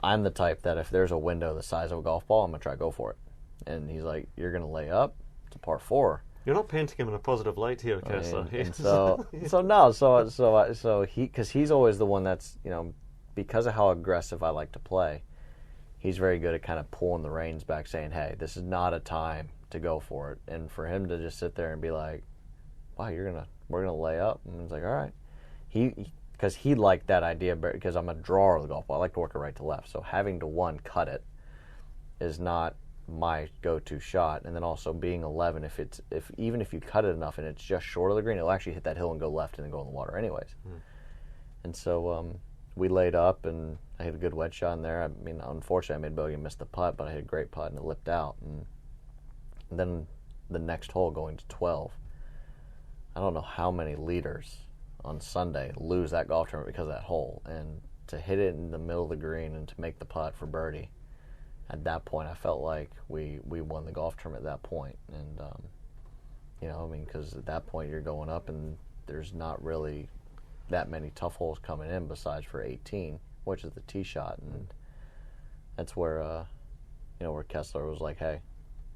I'm the type that if there's a window the size of a golf ball, I'm going to try to go for it. And he's like, you're going to lay up? It's a par 4. You're not painting him in a positive light here, Kessler. So because he's always the one that's, because of how aggressive I like to play, he's very good at kind of pulling the reins back, saying, hey, this is not a time to go for it. And for him to just sit there and be like, wow, we're gonna lay up, and he's like, all right. Because he liked that idea, because I'm a drawer of the golf ball. I like to work it right to left. So having to cut it is not my go-to shot. And then also being 11, even if you cut it enough and it's just short of the green, it'll actually hit that hill and go left and then go in the water anyways. And so we laid up, and I hit a good wedge shot in there. Unfortunately, I made bogey and missed the putt, but I hit a great putt and it lipped out. And then the next hole, going to 12, I don't know how many leaders on Sunday lose that golf tournament because of that hole. And to hit it in the middle of the green and to make the putt for birdie, at that point I felt like we won the golf tournament at that point. And because at that point you're going up and there's not really that many tough holes coming in besides for 18, which is the tee shot. And that's where where Kessler was like, hey,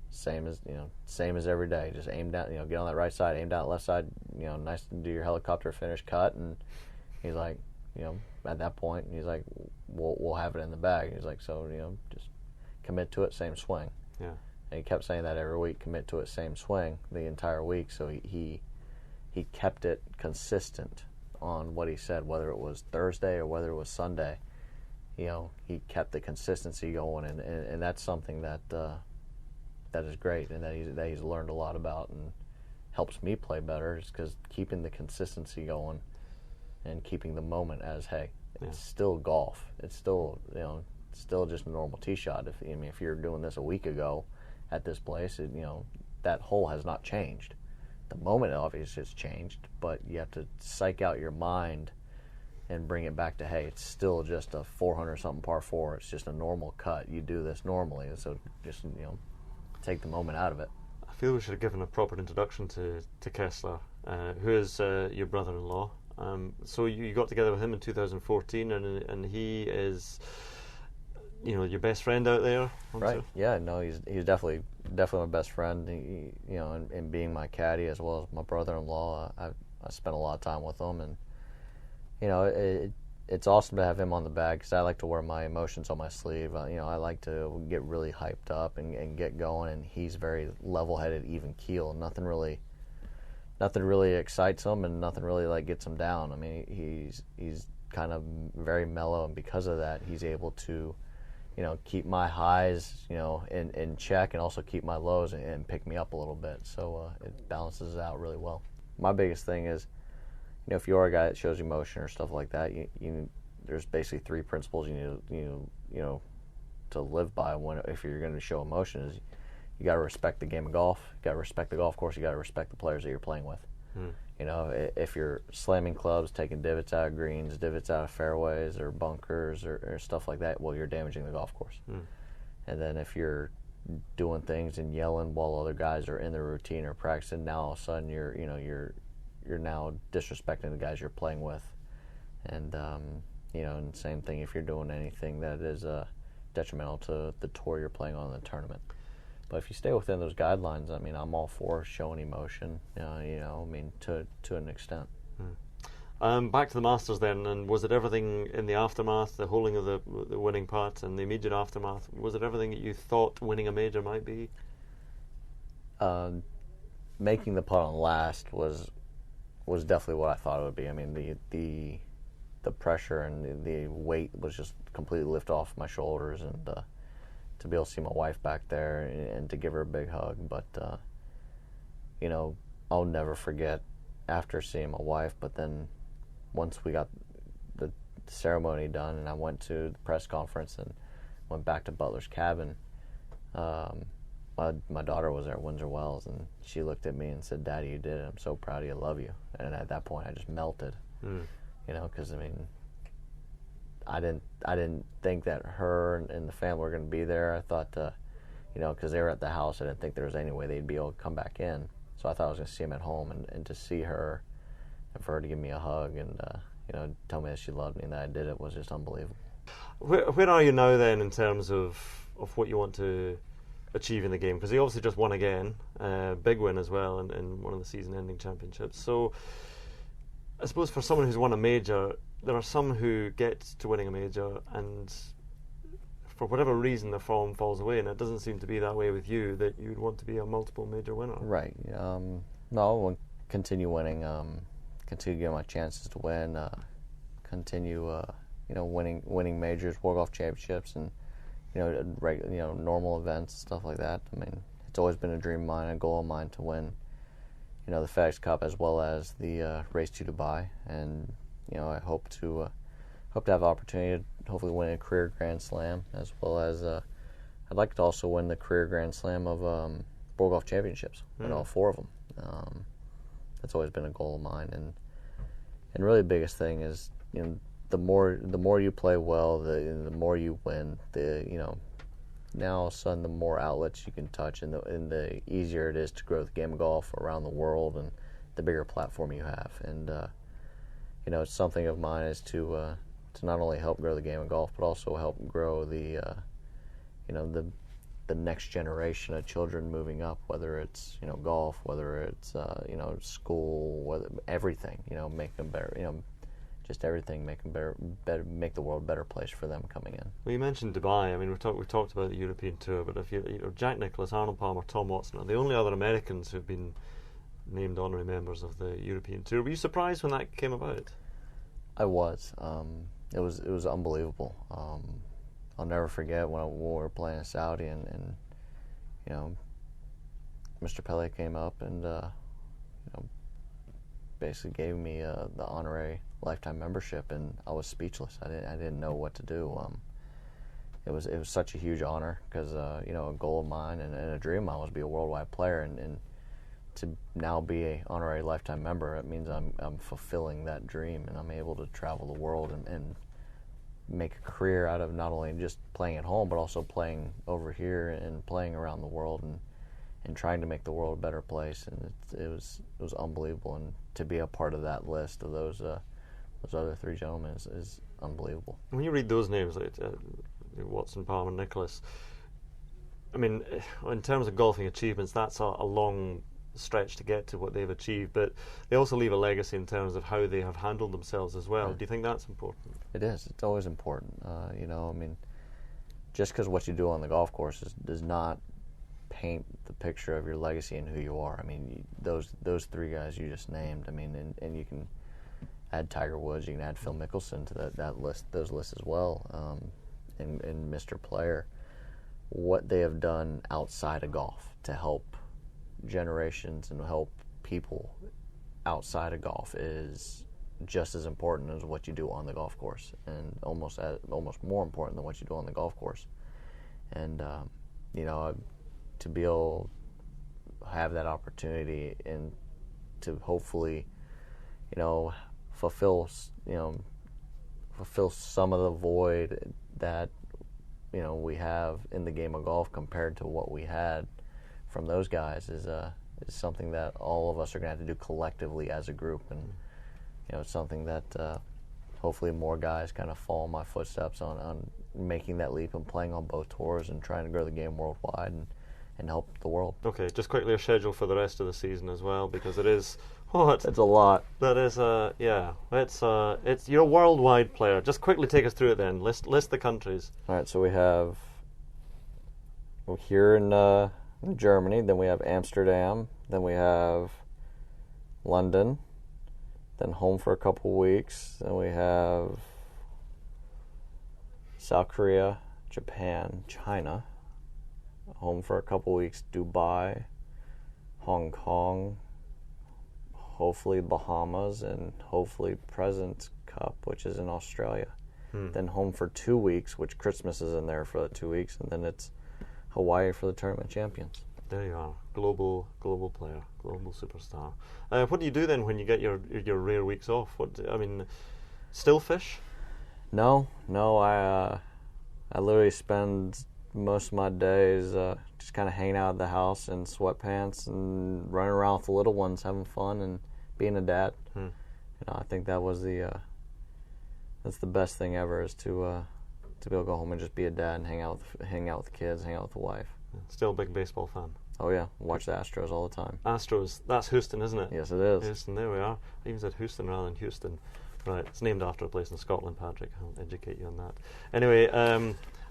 same as every day, just aim down, get on that right side, aim down that left side, nice to do your helicopter finish cut. And he's like, at that point, he's like, we'll have it in the bag. He's like, so just commit to it, same swing. Yeah. And he kept saying that every week, commit to it, same swing, the entire week. So he kept it consistent on what he said, whether it was Thursday or whether it was Sunday. He kept the consistency going, and that's something that is great, and that he's learned a lot about and helps me play better, just because keeping the consistency going and keeping the moment as, hey, it's still golf. It's still still just a normal tee shot. If you're doing this a week ago at this place, that hole has not changed. The moment obviously has changed, but you have to psych out your mind and bring it back to, hey, it's still just a 400-something par 4. It's just a normal cut. You do this normally, so just take the moment out of it. I feel we should have given a proper introduction to Kessler, who is your brother-in-law. So you got together with him in 2014, and he is, your best friend out there. Right. Yeah. No, he's definitely my best friend. And being my caddy as well as my brother-in-law, I spent a lot of time with him, and it's awesome to have him on the bag, because I like to wear my emotions on my sleeve. I like to get really hyped up and get going, and he's very level-headed, even keel. Nothing really excites him, and nothing really gets him down. He's kind of very mellow, and because of that, he's able to keep my highs in check, and also keep my lows and pick me up a little bit. So it balances out really well. My biggest thing is, if you are a guy that shows emotion or stuff like that, there's basically 3 principles you need to live by if you're going to show emotion. Is you got to respect the game of golf, you got to respect the golf course, you got to respect the players that you're playing with. If you're slamming clubs, taking divots out of greens, divots out of fairways or bunkers or stuff like that, well, you're damaging the golf course. And then if you're doing things and yelling while other guys are in their routine or practicing. Now all of a sudden you're now disrespecting the guys you're playing with, and and same thing if you're doing anything that is detrimental to the tour you're playing on in the tournament. But if you stay within those guidelines, I mean, I'm all for showing emotion. To an extent. Back to the Masters then, and was it everything in the aftermath, the holding of the winning putt and the immediate aftermath? Was it everything that you thought winning a major might be? Making the putt on last was definitely what I thought it would be. I mean, the pressure and the weight was just completely lifted off my shoulders, and to be able to see my wife back there and to give her a big hug. But I'll never forget after seeing my wife. But then once we got the ceremony done and I went to the press conference and went back to Butler's cabin, my daughter was there, Windsor Wells, and she looked at me and said, "Daddy, you did it. I'm so proud of you. I love you." And at that point, I just melted. Because I mean, I didn't think that her and the family were going to be there. I thought, because they were at the house, I didn't think there was any way they'd be able to come back in. So I thought I was going to see them at home, and to see her and for her to give me a hug and tell me that she loved me and that I did it was just unbelievable. Where are you now then in terms of what you want to achieve in the game? Because you obviously just won again, big win as well in one of the season-ending championships. So I suppose for someone who's won a major, there are some who get to winning a major and for whatever reason the form falls away, and it doesn't seem to be that way with you, that you'd want to be a multiple major winner. Right. No, I want to continue winning, continue getting my chances to win, continue winning majors, World Golf Championships, and normal events and stuff like that. I mean, it's always been a dream of mine, a goal of mine to win the FedEx Cup as well as the Race to Dubai, and I hope to have the opportunity to hopefully win a career Grand Slam, as well as I'd like to also win the career Grand Slam of World Golf Championships, win all 4 of them. That's always been a goal of mine, and really the biggest thing is the more you play well, the more you win. Now all of a sudden the more outlets you can touch, and the easier it is to grow the game of golf around the world, and the bigger platform you have. And it's something of mine is to not only help grow the game of golf, but also help grow the next generation of children moving up, whether it's golf, whether it's school, whether everything, make them better, just everything, make them better, make the world a better place for them coming in. Well, you mentioned Dubai. I mean, we talked about the European tour, but if Jack Nicklaus, Arnold Palmer, Tom Watson are the only other Americans who've been named honorary members of the European tour. Were you surprised when that came about? I was. It was unbelievable. I'll never forget when we were playing in Saudi, and Mr. Pele came up and basically gave me the honorary lifetime membership, and I was speechless. I didn't know what to do. It was such a huge honor because a goal of mine and a dream of mine was to be a worldwide player, and to now be a honorary lifetime member, it means I'm fulfilling that dream, and I'm able to travel the world and make a career out of not only just playing at home, but also playing over here and playing around the world and trying to make the world a better place. And it was unbelievable, and to be a part of that list of those other 3 gentlemen is unbelievable. When you read those names, like Watson, Palmer, Nicklaus, I mean, in terms of golfing achievements, that's a long stretch to get to what they've achieved, but they also leave a legacy in terms of how they have handled themselves as well. Do you think that's important? It is. It's always important. I mean, just because what you do on the golf course does not paint the picture of your legacy and who you are. I mean, those 3 guys you just named. I mean, and you can add Tiger Woods, you can add Phil Mickelson to that list, those lists as well, and Mr. Player. What they have done outside of golf to help generations and help people outside of golf is just as important as what you do on the golf course, and almost more important than what you do on the golf course. And to be able to have that opportunity and to hopefully fulfill some of the void that we have in the game of golf compared to what we had from those guys is something that all of us are going to have to do collectively as a group, and it's something that hopefully more guys kind of follow my footsteps on making that leap and playing on both tours and trying to grow the game worldwide and help the world. Okay, just quickly a schedule for the rest of the season as well, because it is what? It's a lot. That is it's you're a worldwide player. Just quickly take us through it then. List the countries. All right, so we're here in Germany, then we have Amsterdam, then we have London, then home for a couple weeks, then we have South Korea, Japan, China, home for a couple weeks, Dubai, Hong Kong, hopefully Bahamas, and hopefully President's Cup, which is in Australia. Then home for 2 weeks, which Christmas is in there for the 2 weeks, and then it's Hawaii for the tournament champions. There you are, global player, global superstar. What do you do then when you get your rare weeks off? Still fish? No, I literally spend most of my days just kind of hanging out at the house in sweatpants and running around with the little ones, having fun and being a dad. I think that was that's the best thing ever, is to be able to go home and just be a dad and hang out with the kids, hang out with the wife. Still a big baseball fan. Oh yeah, watch the Astros all the time. Astros, that's Houston, isn't it? Yes, it is. Houston, there we are. I even said Houston rather than Houston. Right, it's named after a place in Scotland, Patrick. I'll educate you on that. Anyway,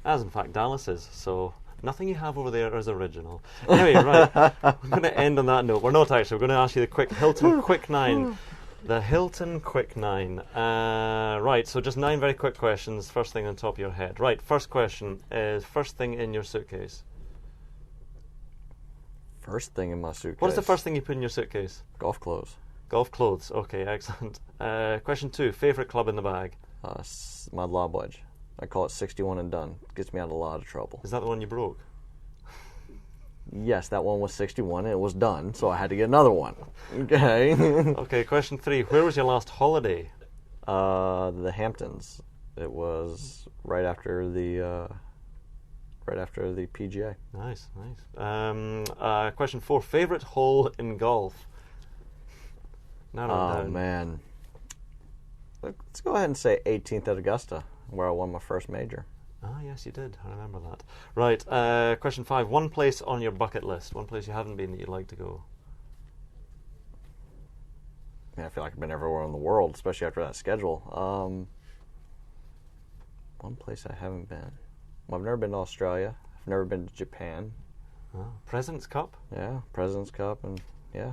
as in fact Dallas is, so nothing you have over there is original. Anyway, right, we're going to end on that note. We're not actually. We're going to ask you the Hilton Quick 9. The Hilton Quick 9. Right, so just 9 very quick questions, first thing on top of your head. Right, first question is, first thing in your suitcase. First thing in my suitcase. What is the first thing you put in your suitcase? Golf clothes. Golf clothes, okay, excellent. Question 2, favourite club in the bag? My lob wedge. I call it 61 and done. Gets me out of a lot of trouble. Is that the one you broke? Yes, that one was 61 and it was done, so I had to get another one. Okay. Okay, question 3, where was your last holiday? The Hamptons. It was right after the PGA. Nice. Question 4, favourite hole in golf? Oh man, let's go ahead and say 18th at Augusta, where I won my first major. Ah, yes, you did. I remember that. Right. Question 5, one place on your bucket list, one place you haven't been that you'd like to go. I feel like I've been everywhere in the world, especially after that schedule. One place I haven't been. Well, I've never been to Australia. I've never been to Japan. Oh, President's Cup? Yeah, President's Cup, and yeah.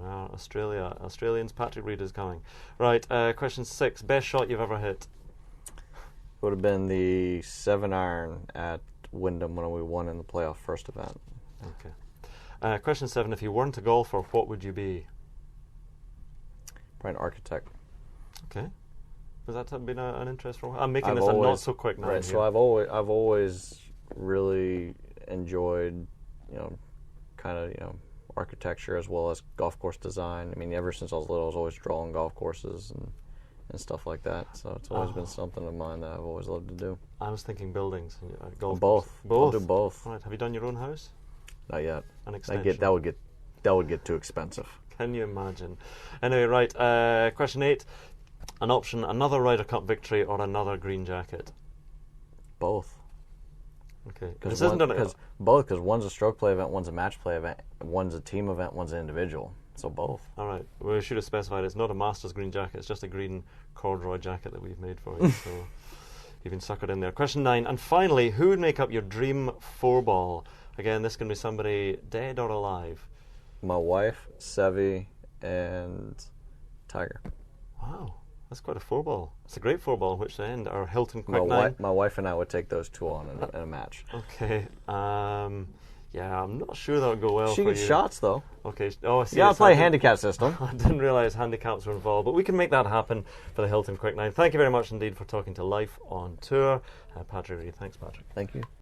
Australia. Australians, Patrick Reed is coming. Right, question 6, best shot you've ever hit? Would have been the 7-iron at Wyndham when we won in the playoff first event. Okay. Question 7, if you weren't a golfer, what would you be? Probably an architect. Okay. Has that been an interest for a while? I'm making this a not so quick now. Right, so I've always really enjoyed, architecture as well as golf course design. I mean, ever since I was little, I was always drawing golf courses and stuff like that. So it's always been something of mine that I've always loved to do. I was thinking buildings. Golf both. Both? I'll do both. Right. Have you done your own house? Not yet. An extension? That would get too expensive. Can you imagine? Anyway, right. Question 8. An option, another Ryder Cup victory or another green jacket? Both. Okay. Both, because one's a stroke play event, one's a match play event, one's a team event, one's an individual. So both. All right. We should have specified it's not a Masters green jacket. It's just a green corduroy jacket that we've made for you. So you've been suckered in there. Question 9. And finally, who would make up your dream 4-ball? Again, this can be somebody dead or alive. My wife, Sevi, and Tiger. Wow. That's quite a 4-ball. It's a great 4-ball in which to end our Hilton Quick 9. My wife and I would take those two on in a match. Okay. Yeah, I'm not sure that would go well she for you. gets shots, though. Okay. Oh, I see. Yeah, I'll play a handicap system. I didn't realise handicaps were involved, but we can make that happen for the Hilton Quick 9. Thank you very much indeed for talking to Life on Tour. Patrick Reed. Thanks, Patrick. Thank you.